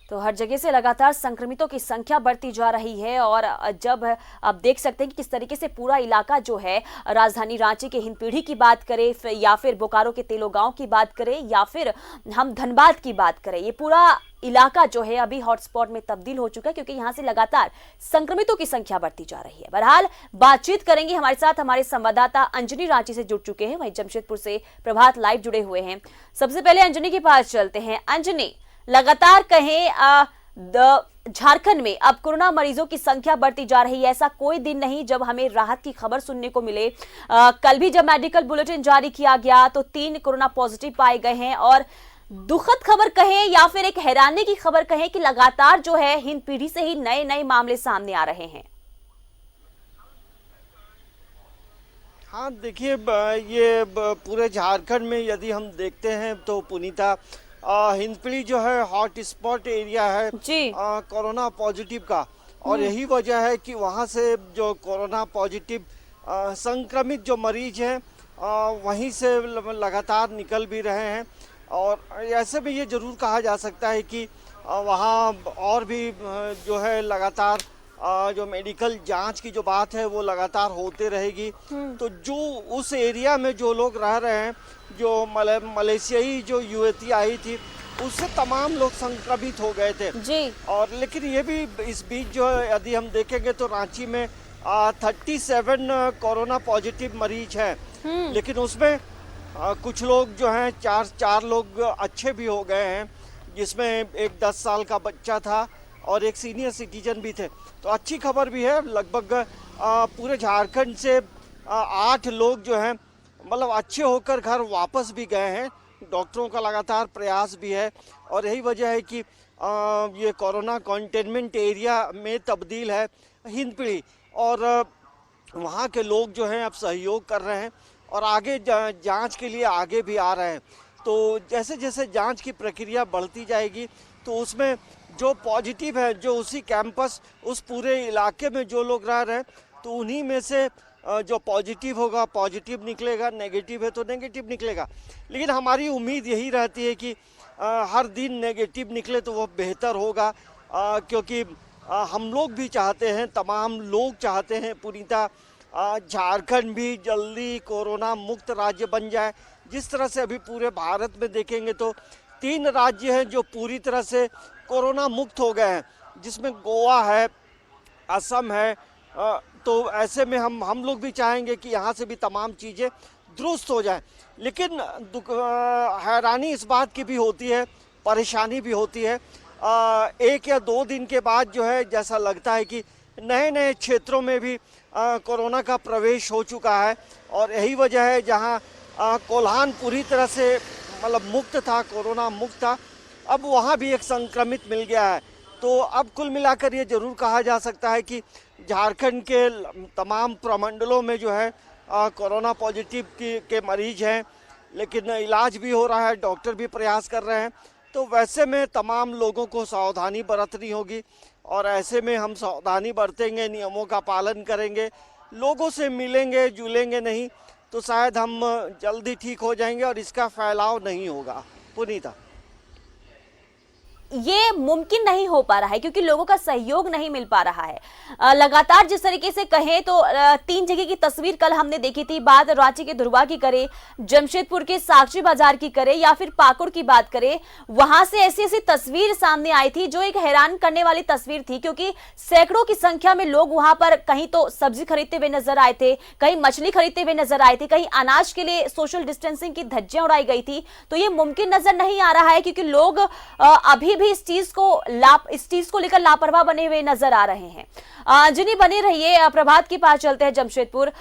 तो हर जगह से लगातार संक्रमितों की संख्या बढ़ती जा रही है और जब आप देख सकते हैं कि किस तरीके से पूरा इलाका जो है, राजधानी रांची के हिंदपीढ़ी की बात करें या फिर बोकारो के तेलो गांव की बात करें या फिर हम धनबाद की बात करें, ये पूरा इलाका जो है अभी हॉटस्पॉट में तब्दील हो चुका है क्योंकि यहां से लगातार संक्रमितों की संख्या बढ़ती जा रही है। बहरहाल बातचीत करेंगे, हमारे साथ हमारे संवाददाता अंजनी रांची से जुड़ चुके हैं, वहीं जमशेदपुर से प्रभात लाइव जुड़े हुए हैं। सबसे पहले अंजनी के पास चलते हैं। अंजनी, लगातार कहें झारखंड में अब कोरोना मरीजों की संख्या बढ़ती जा रही है, ऐसा कोई दिन नहीं जब हमें राहत की खबर सुनने को मिले। कल भी जब मेडिकल बुलेटिन जारी किया गया तो 3 कोरोना पॉजिटिव पाए गए हैं और दुखद खबर कहें या फिर एक हैरानी की खबर कहें कि लगातार जो है हिंदपीढ़ी से ही नए नए मामले सामने आ रहे हैं। हाँ देखिए, ये पूरे झारखंड में यदि हम देखते हैं तो पुनीता हिंदपीढ़ी जो है हॉट स्पॉट एरिया है जी। कोरोना पॉजिटिव का, और यही वजह है कि वहाँ से जो कोरोना पॉजिटिव संक्रमित जो मरीज हैं वहीं से लगातार निकल भी रहे हैं। और ऐसे में ये जरूर कहा जा सकता है कि वहाँ और भी जो है लगातार जो मेडिकल जांच की जो बात है वो लगातार होते रहेगी। तो जो उस एरिया में जो लोग रह रहे हैं, जो मलेशियाई जो युवती आई थी, उससे तमाम लोग संक्रमित हो गए थे जी। और लेकिन ये भी इस बीच जो यदि हम देखेंगे तो रांची में 37 कोरोना पॉजिटिव मरीज हैं, लेकिन उसमें कुछ लोग जो हैं चार लोग अच्छे भी हो गए हैं, जिसमें एक 10 साल का बच्चा था और एक सीनियर सिटीजन भी थे। तो अच्छी खबर भी है, लगभग पूरे झारखंड से 8 लोग जो हैं मतलब अच्छे होकर घर वापस भी गए हैं। डॉक्टरों का लगातार प्रयास भी है और यही वजह है कि ये कोरोना कंटेनमेंट एरिया में तब्दील है हिंदपीढ़ी, और वहाँ के लोग जो हैं अब सहयोग कर रहे हैं और आगे जांच के लिए आगे भी आ रहे हैं। तो जैसे जैसे जांच की प्रक्रिया बढ़ती जाएगी तो उसमें जो पॉजिटिव है, जो उसी कैंपस उस पूरे इलाके में जो लोग रह रहे हैं, तो उन्हीं में से जो पॉजिटिव होगा पॉजिटिव निकलेगा, नेगेटिव है तो नेगेटिव निकलेगा। लेकिन हमारी उम्मीद यही रहती है कि हर दिन नेगेटिव निकले तो वो बेहतर होगा, क्योंकि हम लोग भी चाहते हैं, तमाम लोग चाहते हैं पुनीता झारखंड भी जल्दी कोरोना मुक्त राज्य बन जाए। जिस तरह से अभी पूरे भारत में देखेंगे तो 3 राज्य हैं जो पूरी तरह से कोरोना मुक्त हो गए हैं, जिसमें गोवा है, असम है। तो ऐसे में हम लोग भी चाहेंगे कि यहाँ से भी तमाम चीज़ें दुरुस्त हो जाएं। लेकिन हैरानी इस बात की भी होती है, परेशानी भी होती है। 1 या 2 दिन के बाद जो है जैसा लगता है कि नए नए क्षेत्रों में भी कोरोना का प्रवेश हो चुका है, और यही वजह है जहाँ कोल्हान पूरी तरह से मतलब मुक्त था, कोरोना मुक्त था, अब वहाँ भी एक संक्रमित मिल गया है। तो अब कुल मिलाकर ये जरूर कहा जा सकता है कि झारखंड के तमाम प्रमंडलों में जो है कोरोना पॉजिटिव के मरीज हैं, लेकिन इलाज भी हो रहा है, डॉक्टर भी प्रयास कर रहे हैं। तो वैसे में तमाम लोगों को सावधानी बरतनी होगी, और ऐसे में हम सावधानी बरतेंगे, नियमों का पालन करेंगे, लोगों से मिलेंगे जुलेंगे नहीं, तो शायद हम जल्दी ठीक हो जाएंगे और इसका फैलाव नहीं होगा। पुनीता, ये मुमकिन नहीं हो पा रहा है क्योंकि लोगों का सहयोग नहीं मिल पा रहा है। लगातार जिस तरीके से कहें तो 3 जगह की तस्वीर कल हमने देखी थी, बात रांची के धुरवा की करें, जमशेदपुर के साक्षी बाजार की करें या फिर पाकुड़ की बात करें, वहां से ऐसी ऐसी तस्वीर सामने आई थी जो एक हैरान करने वाली तस्वीर थी, क्योंकि सैकड़ों की संख्या में लोग वहां पर कहीं तो सब्जी खरीदते हुए नजर आए थे, कहीं मछली खरीदते हुए नजर आए थे, कहीं अनाज के लिए सोशल डिस्टेंसिंग की धज्जियां उड़ाई गई थी। तो ये मुमकिन नजर नहीं आ रहा है क्योंकि लोग अभी भी इस चीज को लेकर लापरवाह बने हुए नजर आ रहे हैं। जिन्हें बने रहिए, प्रभात के पास चलते हैं जमशेदपुर।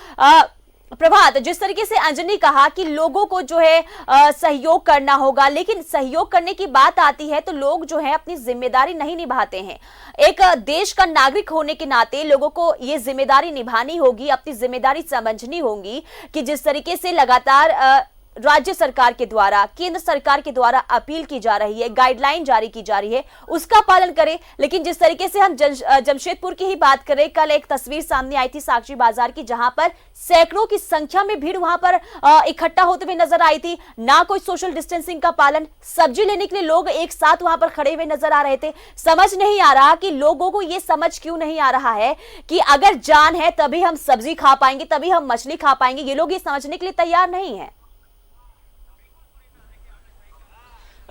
प्रभात, जिस तरीके से अंजनी कहा कि लोगों को जो है सहयोग करना होगा, लेकिन सहयोग करने की बात आती है तो लोग जो है अपनी जिम्मेदारी नहीं निभाते हैं। एक देश का नागरिक होने के नाते लोगों को ये जिम्मेदारी निभानी होगी, अपनी जिम्मेदारी समझनी होगी कि जिस तरीके से लगातार राज्य सरकार के द्वारा, केंद्र सरकार के द्वारा अपील की जा रही है, गाइडलाइन जारी की जा रही है, उसका पालन करें। लेकिन जिस तरीके से हम जमशेदपुर की ही बात करें, कल एक तस्वीर सामने आई थी साक्षी बाजार की, जहां पर सैकड़ों की संख्या में भीड़ वहां पर इकट्ठा होते हुए नजर आई थी। ना कोई सोशल डिस्टेंसिंग का पालन, सब्जी लेने के लिए लोग एक साथ वहां पर खड़े हुए नजर आ रहे थे। समझ नहीं आ रहा कि लोगों को यह समझ क्यों नहीं आ रहा है कि अगर जान है तभी हम सब्जी खा पाएंगे, तभी हम मछली खा पाएंगे। ये लोग ये समझने के लिए तैयार नहीं है।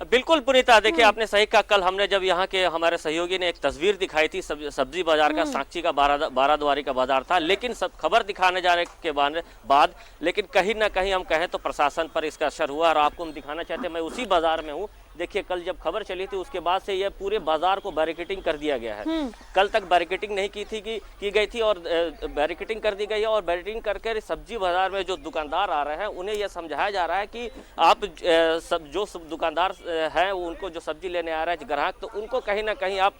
बिल्कुल पुनीता, देखिए आपने सही कहा। कल हमने जब यहाँ के हमारे सहयोगी ने एक तस्वीर दिखाई थी सब्जी बाजार का, साक्षी का बाराद्वारी का बाजार था, लेकिन सब खबर दिखाने जाने के बाद लेकिन कहीं ना कहीं हम कहें तो प्रशासन पर इसका असर हुआ। और आपको हम दिखाना चाहते हैं, मैं उसी बाजार में हूँ। देखिए कल जब खबर चली थी उसके बाद से यह पूरे बाजार को बैरिकेटिंग कर दिया गया है। कल तक बैरिकेटिंग नहीं की गई थी और बैरिकेटिंग कर दी गई है। और बैरिकेटिंग करके सब्जी बाजार में जो दुकानदार आ रहे हैं उन्हें यह समझाया जा रहा है कि आप जो दुकानदार हैं उनको, जो सब्जी लेने आ रहे हैं ग्राहक, तो उनको कहीं ना कहीं आप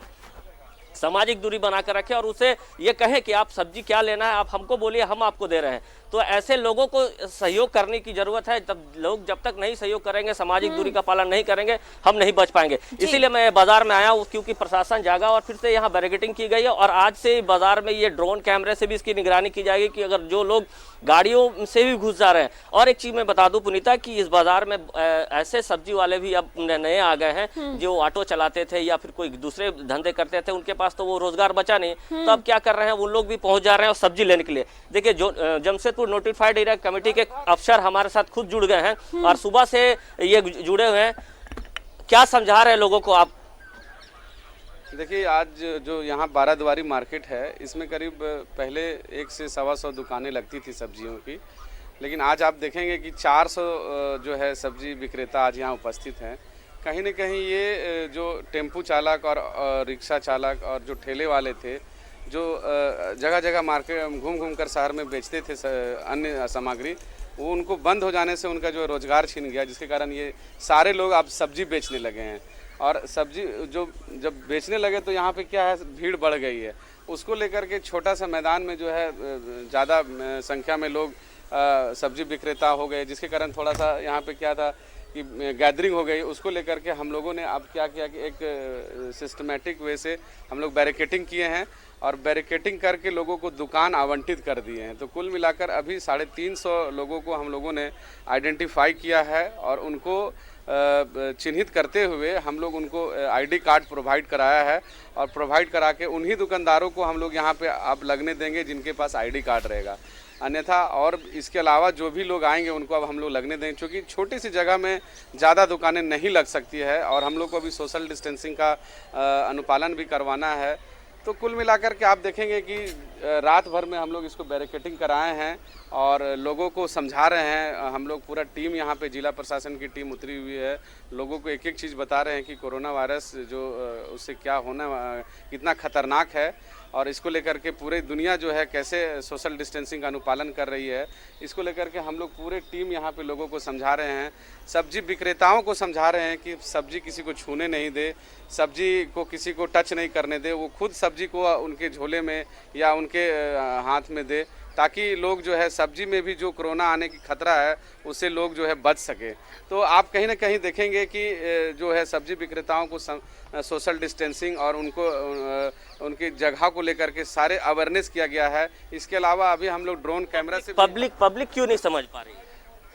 सामाजिक दूरी बनाकर रखें और उसे ये कहें कि आप सब्जी क्या लेना है, आप हमको बोलिए, हम आपको दे रहे हैं। तो ऐसे लोगों को सहयोग करने की जरूरत है। तब लोग जब तक नहीं सहयोग करेंगे, सामाजिक दूरी का पालन नहीं करेंगे, हम नहीं बच पाएंगे। इसीलिए मैं बाजार में आया हूँ क्योंकि प्रशासन जागा और फिर से यहाँ बैरिकेडिंग की गई है। और आज से बाजार में ये ड्रोन कैमरे से भी इसकी निगरानी की जाएगी कि अगर जो लोग गाड़ियों से भी घुस जा रहे हैं। और एक चीज मैं बता दूं पुनीता कि इस बाजार में ऐसे सब्जी वाले भी अब नए आ गए हैं जो ऑटो चलाते थे या फिर कोई दूसरे धंधे करते थे, उनके पास तो वो रोजगार बचा नहीं। तो अब क्या कर रहे हैं, वो लोग भी पहुंच जा रहे हैं और सब्जी लेने के लिए। देखिए जो जमशेदपुर नोटिफाइड एरिया कमेटी के अफसर हमारे साथ खुद जुड़ गए हैं और सुबह से ये जुड़े हुए हैं। क्या समझा रहे हैं लोगों को आप? देखिए आज जो यहाँ बाराद्वारी मार्केट है, इसमें करीब पहले 100 से 125 दुकानें लगती थी सब्जियों की, लेकिन आज आप देखेंगे कि 400 जो है सब्जी विक्रेता आज यहाँ उपस्थित हैं। कहीं न कहीं ये जो टेम्पू चालक और रिक्शा चालक और जो ठेले वाले थे, जो जगह जगह मार्केट घूम घूम कर शहर में बेचते थे अन्य सामग्री, वो उनको बंद हो जाने से उनका जो रोज़गार छिन गया, जिसके कारण ये सारे लोग अब सब्जी बेचने लगे हैं। और सब्जी जो जब बेचने लगे तो यहाँ पे क्या है, भीड़ बढ़ गई है। उसको लेकर के छोटा सा मैदान में जो है ज़्यादा संख्या में लोग सब्जी विक्रेता हो गए, जिसके कारण थोड़ा सा यहाँ पे क्या था कि गैदरिंग हो गई। उसको लेकर के हम लोगों ने अब क्या किया कि एक सिस्टमेटिक वे से हम लोग बैरिकेटिंग किए हैं और बैरिकेटिंग करके लोगों को दुकान आवंटित कर दिए हैं। तो कुल मिलाकर अभी 350 लोगों को हम लोगों ने आइडेंटिफाई किया है और उनको चिन्हित करते हुए हम लोग उनको आईडी कार्ड प्रोवाइड कराया है और प्रोवाइड करा के उन्हीं दुकानदारों को हम लोग यहाँ पे अब लगने देंगे जिनके पास आईडी कार्ड रहेगा। अन्यथा और इसके अलावा जो भी लोग आएंगे उनको अब हम लोग लगने देंगे, क्योंकि छोटी सी जगह में ज़्यादा दुकानें नहीं लग सकती है और हम लोग को अभी सोशल डिस्टेंसिंग का अनुपालन भी करवाना है। तो कुल मिलाकर के आप देखेंगे कि रात भर में हम लोग इसको बैरिकेटिंग कराए हैं और लोगों को समझा रहे हैं। हम लोग पूरा टीम यहाँ पे जिला प्रशासन की टीम उतरी हुई है, लोगों को एक एक चीज़ बता रहे हैं कि कोरोना वायरस जो उससे क्या होना, कितना खतरनाक है और इसको लेकर के पूरी दुनिया जो है कैसे सोशल डिस्टेंसिंग का अनुपालन कर रही है। इसको लेकर के हम लोग पूरे टीम यहाँ पे लोगों को समझा रहे हैं। सब्जी विक्रेताओं को समझा रहे हैं कि सब्जी किसी को छूने नहीं दे, सब्जी को किसी को टच नहीं करने दे, वो खुद सब्जी को उनके झोले में या उनके हाथ में दे, ताकि लोग जो है सब्जी में भी जो कोरोना आने की खतरा है उससे लोग जो है बच सके। तो आप कहीं ना कहीं देखेंगे कि जो है सब्जी विक्रेताओं को सोशल डिस्टेंसिंग और उनको उनकी जगह को लेकर के सारे अवेयरनेस किया गया है। इसके अलावा अभी हम लोग ड्रोन कैमरा से पब्लिक क्यों नहीं समझ पा रही है?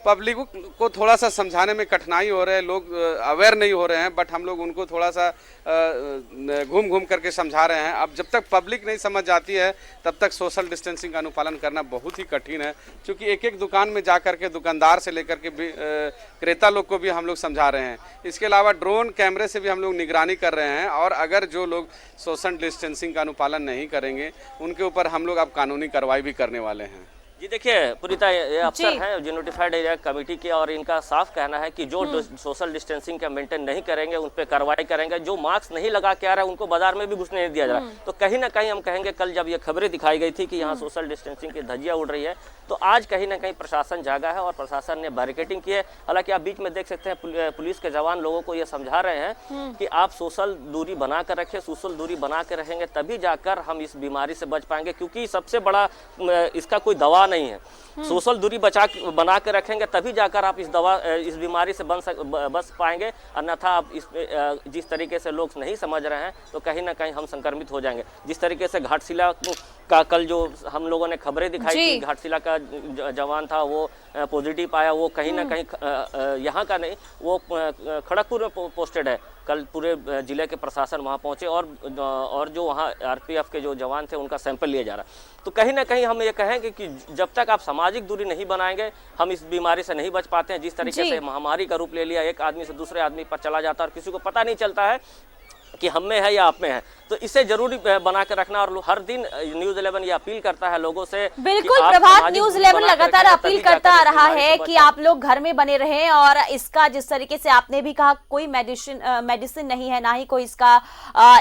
पब्लिक को थोड़ा सा समझाने में कठिनाई हो रहा है, लोग अवेयर नहीं हो रहे हैं, बट हम लोग उनको थोड़ा सा घूम घूम करके समझा रहे हैं। अब जब तक पब्लिक नहीं समझ जाती है तब तक सोशल डिस्टेंसिंग का अनुपालन करना बहुत ही कठिन है, क्योंकि एक एक दुकान में जा कर के दुकानदार से लेकर के भी क्रेता लोग को भी हम लोग समझा रहे हैं। इसके अलावा ड्रोन कैमरे से भी हम लोग निगरानी कर रहे हैं और अगर जो लोग सोशल डिस्टेंसिंग का अनुपालन नहीं करेंगे उनके ऊपर हम लोग अब कानूनी कार्रवाई भी करने वाले हैं। जी देखिए पुनीता, ये अफसर हैं जो नोटिफाइड एरिया कमेटी के और इनका साफ कहना है कि जो सोशल डिस्टेंसिंग का मेंटेन नहीं करेंगे उन पे कार्रवाई करेंगे। जो मास्क नहीं लगा के आ रहा है उनको बाजार में भी घुसने नहीं दिया जा रहा। तो कहीं ना कहीं हम कहेंगे कल जब ये खबरें दिखाई गई थी कि यहाँ सोशल डिस्टेंसिंग की धज्जियां उड़ रही है, तो आज कहीं ना कहीं प्रशासन जागा है और प्रशासन ने बैरिकेडिंग की है। हालांकि आप बीच में देख सकते हैं पुलिस के जवान लोगों को ये समझा रहे हैं कि आप सोशल दूरी बना कर रखें, सोशल दूरी बना कर रहेंगे तभी जाकर हम इस बीमारी से बच पाएंगे, क्योंकि सबसे बड़ा इसका कोई दवा नहीं है। सोशल दूरी बना के रखेंगे तभी जाकर आप इस बीमारी से बच पाएंगे, अन्यथा आप जिस तरीके से लोग नहीं समझ रहे हैं तो कहीं ना कहीं हम संक्रमित हो जाएंगे। जिस तरीके से घाटशिला का कल जो हम लोगों ने खबरें दिखाई थी, घाटशिला का जवान था वो पॉजिटिव आया, वो कहीं ना कहीं यहाँ का नहीं, वो खड़गपुर में पोस्टेड है। कल पूरे जिले के प्रशासन वहाँ पहुँचे और जो वहाँ आरपीएफ के जो जवान थे उनका सैंपल लिया जा रहा। तो कहीं ना कहीं हम ये कहेंगे कि जब तक आप सामाजिक दूरी नहीं बनाएंगे हम इस बीमारी से नहीं बच पाते हैं। जिस तरीके से महामारी का रूप ले लिया, एक आदमी से दूसरे आदमी पर चला जाता है और किसी को पता नहीं चलता है कि हम में है या आप में है। तो इसे जरूरी बना के रखना, और हर दिन न्यूज़ 11 ये अपील करता है लोगों से। बिल्कुल प्रभात, न्यूज़ 11 लगातार अपील करता आ रहा है कि आप लोग घर में बने रहें, और इसका जिस तरीके से आपने भी कहा कोई मेडिसिन नहीं है, ना ही कोई इसका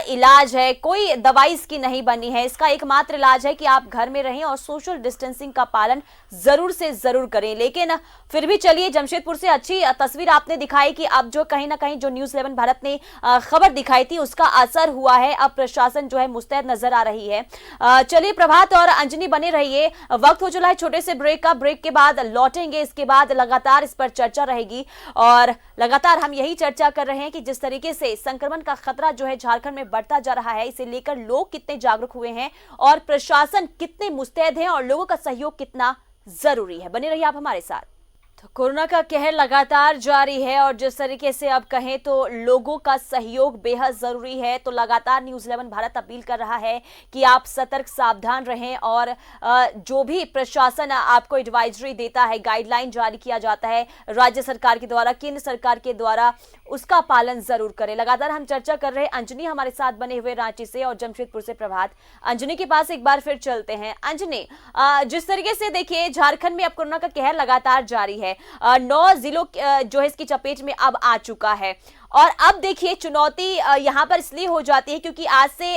इलाज है, कोई दवाई इसकी नहीं बनी है। इसका एकमात्र इलाज है कि आप घर में रहें और सोशल डिस्टेंसिंग का पालन जरूर से जरूर करें। लेकिन फिर भी चलिए, जमशेदपुर से अच्छी तस्वीर आपने दिखाई कि अब जो कहीं ना कहीं जो न्यूज़ 11 भारत ने खबर दिखाई थी उसका असर हुआ है। अब प्रशासन जो है मुस्तैद नजर आ रही है। चलिए प्रभात और अंजनी बने रहिए। वक्त हो चला है छोटे से ब्रेक का, ब्रेक के बाद लौटेंगे। इसके बाद लगातार इस पर चर्चा रहेगी और लगातार हम यही चर्चा कर रहे हैं कि जिस तरीके से संक्रमण का खतरा जो है झारखंड में बढ़ता जा रहा है, इसे लेकर लोग कितने जागरूक हुए हैं और प्रशासन कितने मुस्तैद है और लोगों का सहयोग कितना जरूरी है। बने रहिए आप हमारे साथ। तो कोरोना का कहर लगातार जारी है और जिस तरीके से अब कहें तो लोगों का सहयोग बेहद जरूरी है। तो लगातार न्यूज़ 11 भारत अपील कर रहा है कि आप सतर्क सावधान रहें और जो भी प्रशासन आपको एडवाइजरी देता है, गाइडलाइन जारी किया जाता है राज्य सरकार के द्वारा, केंद्र सरकार के द्वारा, उसका पालन जरूर करें। लगातार हम चर्चा कर रहे हैं, अंजनी हमारे साथ बने हुए रांची से और जमशेदपुर से प्रभात। अंजनी के पास एक बार फिर चलते हैं। अंजनी, जिस तरीके से देखिए झारखंड में अब कोरोना का कहर लगातार जारी है, 9 जिलों जो है इसकी चपेट में अब आ चुका है। और अब देखिए चुनौती यहां पर इसलिए हो जाती है क्योंकि आज से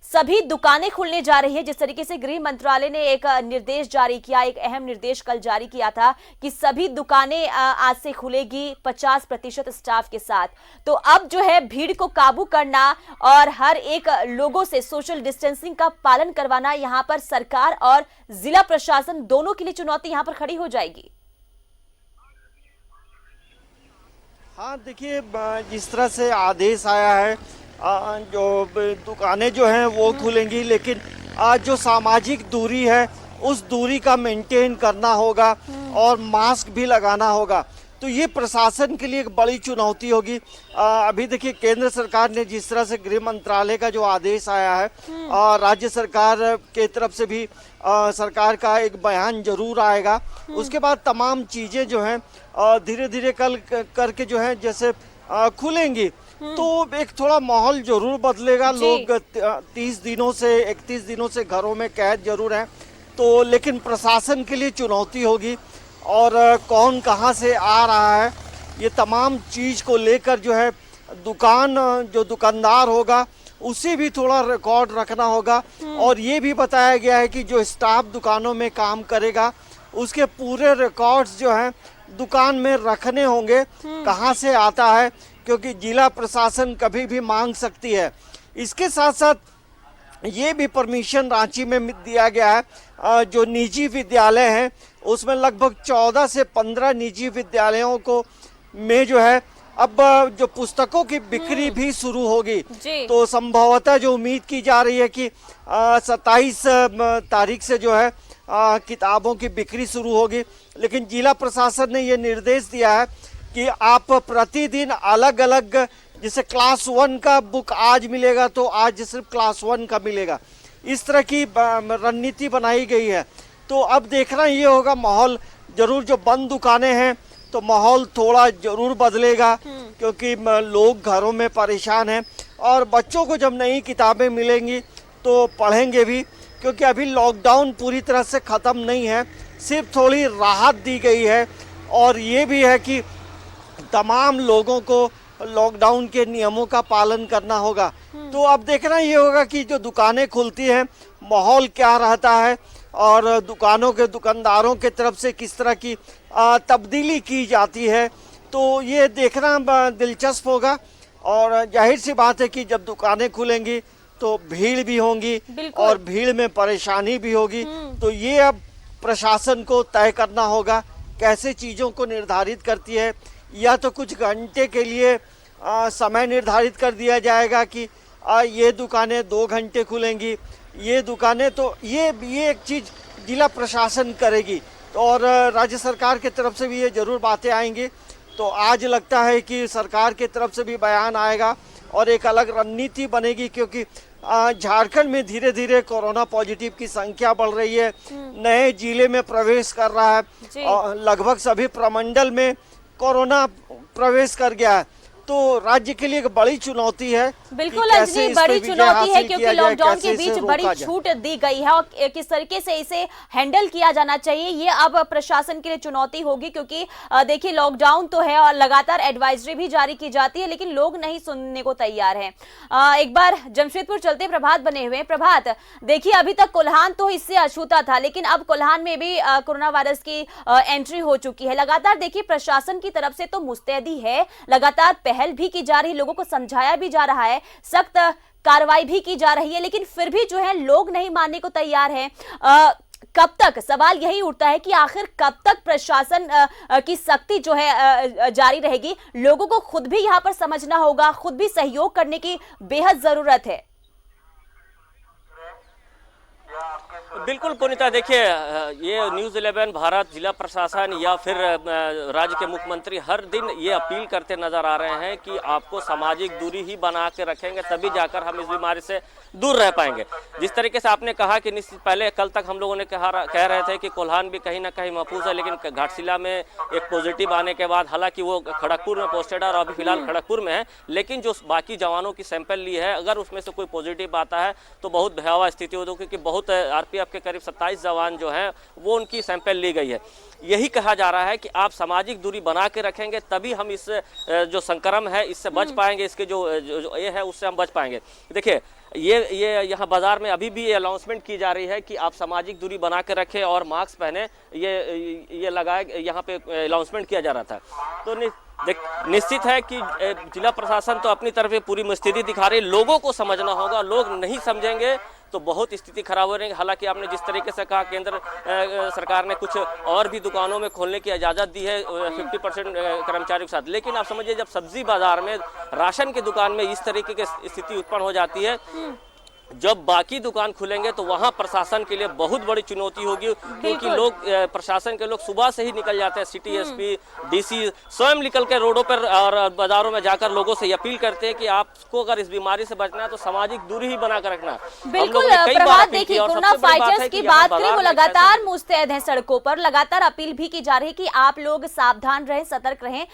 सभी दुकानें खुलने जा रही है। जिस तरीके से गृह मंत्रालय ने एक निर्देश जारी किया, एक अहम निर्देश कल जारी किया था कि सभी दुकानें आज से खुलेगी 50% स्टाफ के साथ। तो अब जो है भीड़ को काबू करना और हर एक लोगों से सोशल डिस्टेंसिंग का पालन करवाना यहां पर सरकार और जिला प्रशासन दोनों के लिए चुनौती यहां पर खड़ी हो जाएगी। हाँ देखिए, जिस तरह से आदेश आया है जो दुकानें जो हैं वो खुलेंगी, लेकिन जो सामाजिक दूरी है उस दूरी का मेंटेन करना होगा और मास्क भी लगाना होगा। तो ये प्रशासन के लिए एक बड़ी चुनौती होगी। अभी देखिए केंद्र सरकार ने जिस तरह से गृह मंत्रालय का जो आदेश आया है, राज्य सरकार के तरफ से भी सरकार का एक बयान जरूर आएगा। उसके बाद तमाम चीज़ें जो हैं धीरे धीरे कल करके जो है जैसे खुलेंगी तो एक थोड़ा माहौल जरूर बदलेगा। लोग 31 दिनों से घरों में कैद जरूर हैं, तो लेकिन प्रशासन के लिए चुनौती होगी और कौन कहां से आ रहा है ये तमाम चीज़ को लेकर जो है जो दुकानदार होगा उसे भी थोड़ा रिकॉर्ड रखना होगा। और ये भी बताया गया है कि जो स्टाफ दुकानों में काम करेगा उसके पूरे रिकॉर्ड्स जो हैं दुकान में रखने होंगे, कहां से आता है, क्योंकि जिला प्रशासन कभी भी मांग सकती है। इसके साथ साथ ये भी परमिशन रांची में दिया गया है, जो निजी विद्यालय हैं उसमें लगभग 14 से 15 निजी विद्यालयों को में जो है अब जो पुस्तकों की बिक्री भी शुरू होगी। तो संभवतः जो उम्मीद की जा रही है कि 27 तारीख से जो है किताबों की बिक्री शुरू होगी। लेकिन जिला प्रशासन ने ये निर्देश दिया है कि आप प्रतिदिन अलग अलग, जैसे क्लास 1 का बुक आज मिलेगा तो आज सिर्फ क्लास 1 का मिलेगा, इस तरह की रणनीति बनाई गई है। तो अब देखना ये होगा, माहौल जरूर जो बंद दुकानें हैं तो माहौल थोड़ा जरूर बदलेगा क्योंकि लोग घरों में परेशान हैं और बच्चों को जब नई किताबें मिलेंगी तो पढ़ेंगे भी, क्योंकि अभी लॉकडाउन पूरी तरह से ख़त्म नहीं है, सिर्फ थोड़ी राहत दी गई है। और ये भी है कि तमाम लोगों को लॉकडाउन के नियमों का पालन करना होगा। तो अब देखना ये होगा कि जो दुकानें खुलती हैं माहौल क्या रहता है और दुकानों के दुकानदारों के तरफ से किस तरह की तब्दीली की जाती है। तो ये देखना दिलचस्प होगा और जाहिर सी बात है कि जब दुकानें खुलेंगी तो भीड़ भी होंगी और भीड़ में परेशानी भी होगी। तो ये अब प्रशासन को तय करना होगा कैसे चीज़ों को निर्धारित करती है। या तो कुछ घंटे के लिए समय निर्धारित कर दिया जाएगा कि ये दुकानें 2 घंटे खुलेंगी, ये दुकानें, तो ये एक चीज़ जिला प्रशासन करेगी। तो और राज्य सरकार की तरफ से भी ये ज़रूर बातें आएंगी। तो आज लगता है कि सरकार की तरफ से भी बयान आएगा और एक अलग रणनीति बनेगी, क्योंकि झारखंड में धीरे धीरे कोरोना पॉजिटिव की संख्या बढ़ रही है, नए जिले में प्रवेश कर रहा है और लगभग सभी प्रमंडल में कोरोना प्रवेश कर गया है। तो राज्य के लिए एक बड़ी चुनौती है। बिल्कुल अंजलि, बड़ी चुनौती है क्योंकि लॉकडाउन के बीच बड़ी छूट दी गई है और किस तरीके से इसे हैंडल किया जाना चाहिए ये अब प्रशासन के लिए चुनौती होगी। क्योंकि देखिए लॉकडाउन तो है और लगातार एडवाइजरी भी जारी की जाती है, लेकिन लोग नहीं सुनने को तैयार हैं। एक बार जमशेदपुर चलते प्रभात बने हुए। प्रभात, देखिए अभी तक कोल्हान तो इससे अछूता था, लेकिन अब कोल्हान में भी कोरोना वायरस की एंट्री हो चुकी है। लगातार देखिए प्रशासन की तरफ से तो मुस्तैदी है, लगातार पहल भी की जा रही है, लोगों को समझाया भी जा रहा है, सख्त कार्रवाई भी की जा रही है, लेकिन फिर भी जो है लोग नहीं मानने को तैयार हैं। कब तक, सवाल यही उठता है कि आखिर कब तक प्रशासन की सख्ती जो है जारी रहेगी। लोगों को खुद भी यहां पर समझना होगा, खुद भी सहयोग करने की बेहद जरूरत है। बिल्कुल पुनीता, देखिए ये न्यूज़ 11 भारत, जिला प्रशासन या फिर राज्य के मुख्यमंत्री हर दिन ये अपील करते नजर आ रहे हैं कि आपको सामाजिक दूरी ही बना के रखेंगे तभी जाकर हम इस बीमारी से दूर रह पाएंगे। जिस तरीके से आपने कहा कि निश्चित पहले कल तक हम लोगों ने कह रहे थे कि कोल्हान भी कहीं ना कहीं महफूज है, लेकिन घाटशिला में एक पॉजिटिव आने के बाद, हालांकि वो खड़गपुर में पोस्टेड है और अभी फिलहाल खड़गपुर में है, लेकिन जो बाकी जवानों की सैंपल ली है, अगर उसमें से कोई पॉजिटिव आता है तो बहुत भयावह स्थिति होगी, क्योंकि बहुत आरपीएफ के करीब 27 जवान जो हैं वो उनकी सैंपल ली गई है। यही कहा जा रहा है कि आप सामाजिक दूरी बना के रखेंगे तभी हम इस जो संक्रमण है इससे बच पाएंगे, इसके जो ये है उससे हम बच पाएंगे। देखिए ये यहाँ बाजार में अभी भी ये अनाउंसमेंट की जा रही है कि आप सामाजिक दूरी बना के रखें और मास्क पहने, ये लगाए, यहाँ पे अनाउंसमेंट किया जा रहा था। तो निश्चित है कि जिला प्रशासन तो अपनी तरफ से पूरी मुस्तैदी दिखा रही है, लोगों को समझना होगा, लोग नहीं समझेंगे तो बहुत स्थिति खराब हो रही है। हालांकि आपने जिस तरीके से कहा केंद्र सरकार ने कुछ और भी दुकानों में खोलने की इजाज़त दी है 50% कर्मचारियों के साथ, लेकिन आप समझिए जब सब्जी बाजार में, राशन की दुकान में इस तरीके की स्थिति उत्पन्न हो जाती है, जब बाकी दुकान खुलेंगे तो वहां प्रशासन के लिए बहुत बड़ी चुनौती होगी, क्योंकि लोग, प्रशासन के लोग सुबह से ही निकल जाते हैं, सिटी एसपी, डीसी स्वयं निकल के रोडों पर और बाजारों में जाकर लोगों से अपील करते हैं कि आपको अगर इस बीमारी से बचना है तो सामाजिक दूरी ही बनाकर रखना। बिल्कुल प्रभात, देखिए कोरोना फाइटर्स की बात करें, वो लगातार मुस्तैद हैं सड़कों पर, लगातार अपील भी की जा रही है कि आप लोग सावधान रहें, सतर्क रहें।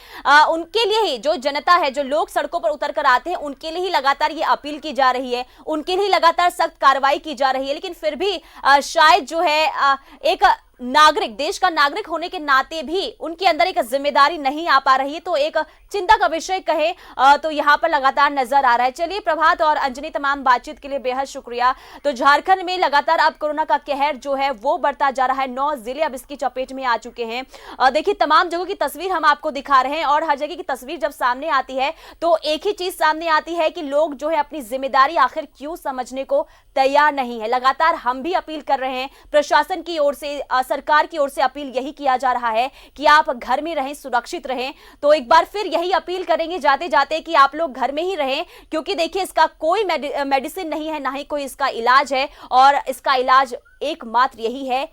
उनके लिए ही जो जनता है, जो लोग सड़कों पर उतर कर आते हैं, उनके लिए ही लगातार ये अपील की जा रही है, उनके लिए लगातार सख्त कार्रवाई की जा रही है। लेकिन फिर भी शायद जो है एक नागरिक, देश का नागरिक होने के नाते भी उनके अंदर एक जिम्मेदारी नहीं आ पा रही है, तो एक चिंता का विषय कहे तो यहाँ पर लगातार नजर आ रहा है। चलिए प्रभात और अंजनी, तमाम बातचीत के लिए बेहद शुक्रिया। तो झारखंड में लगातार अब कोरोना का कहर जो है वो बढ़ता जा रहा है, 9 जिले अब इसकी चपेट में आ चुके हैं। देखिए तमाम जगहों की तस्वीर हम आपको दिखा रहे हैं और हर जगह की तस्वीर जब सामने आती है तो एक ही चीज सामने आती है कि लोग जो है अपनी जिम्मेदारी आखिर क्यों समझने को तैयार नहीं है। लगातार हम भी अपील कर रहे हैं, प्रशासन की ओर से, सरकार की ओर से अपील यही किया जा रहा है कि आप घर में रहें, सुरक्षित रहें। तो एक बार फिर यही अपील करेंगे जाते जाते कि आप लोग घर में ही रहें, क्योंकि देखिए इसका कोई मेडिसिन नहीं है, ना ही कोई इसका इलाज है, और इसका इलाज एकमात्र यही है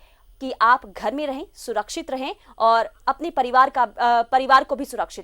कि आप घर में रहें, सुरक्षित रहें और अपने परिवार को भी सुरक्षित